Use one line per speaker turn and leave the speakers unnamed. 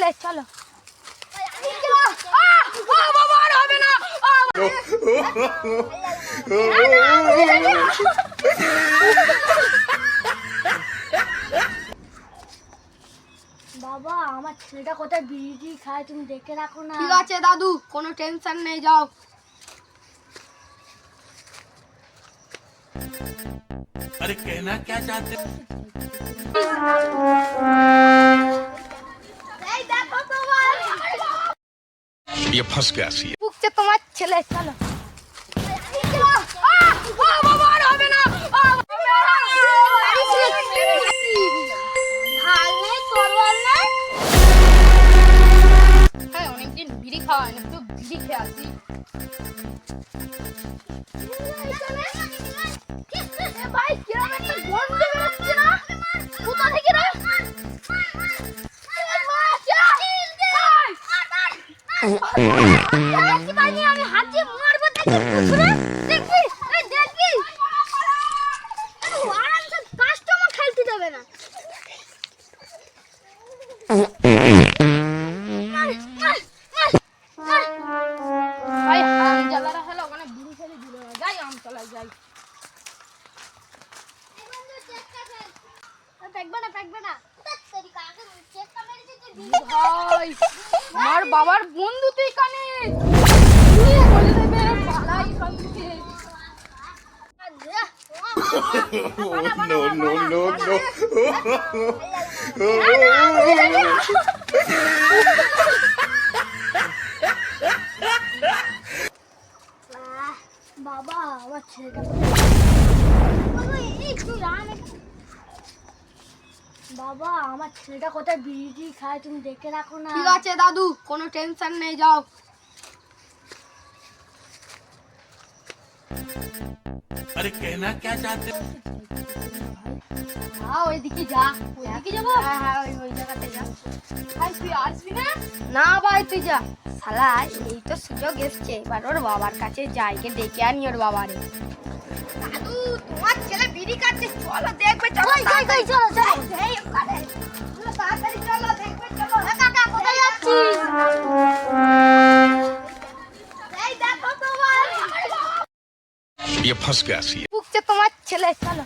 ছেলে, চলো। বাবা, আমার ছেলেটা কোথায় বিড়ি খায়, তুমি দেখে রাখো না।
ঠিক আছে দাদু, কোনো টেনশন নেই, যাও।
अरे कहना क्या चाहते हो? ये फंस गया सी।
বুকছে তোমার ছেলে, চলো।
হ্যাঁ, অনেকদিন বিড়ি খাওয়া হয় না, একটু বিড়ি খেয়ে আসি।
ভাই, কিরকম একটা গন্ধ বেরোচ্ছে না? কোথা থেকে রে? আমি হাত দিয়ে মারবো, দেখবি? আরামসে কাস্টমার খেলতে দেবে না।
ভাই, আমতলারা হলো ওখানে বিড়ি খেলে দিল না, যাই আমতলায় যাই। ভাই, আমার বাবার বন্ধু তুই কানে বলে দেবে, পালাই এখান থেকে।
No, no, no, no.
বাবা, আমার ছেলেটা বাবা, আমার ছেলেটা কোথায় বিড়ি খায়, তুমি দেখে রাখো না।
ঠিক আছে দাদু, কোনো টেনশন নেই, যাও।
अरे कहना क्या चाहते हो?
হ্যাঁ, ওইদিকে যা। ওইদিকে যাবো? হ্যাঁ হ্যাঁ, ওই জায়গাতে যা। ভাই, তুই আসবি না?
না ভাই, তুই যা। শালা, এই তো সুযোগ এসছে, এবার ওর বাবার কাছে যাই, গিয়ে ডেকে আনি ওর বাবারে।
দাদু, তোমার ছেলে বিড়ি খাচ্ছে, চলো দেখবে, চলো।
চলো চলো।
এই ওখানে। চলো, তাড়াতাড়ি চলো, দেখবে, চলো।
কাকা, কোথায় যাচ্ছিস?
এই দেখো তোমার।
ये फंस गया सी।
বুকছে তোমার ছেলে, চলো।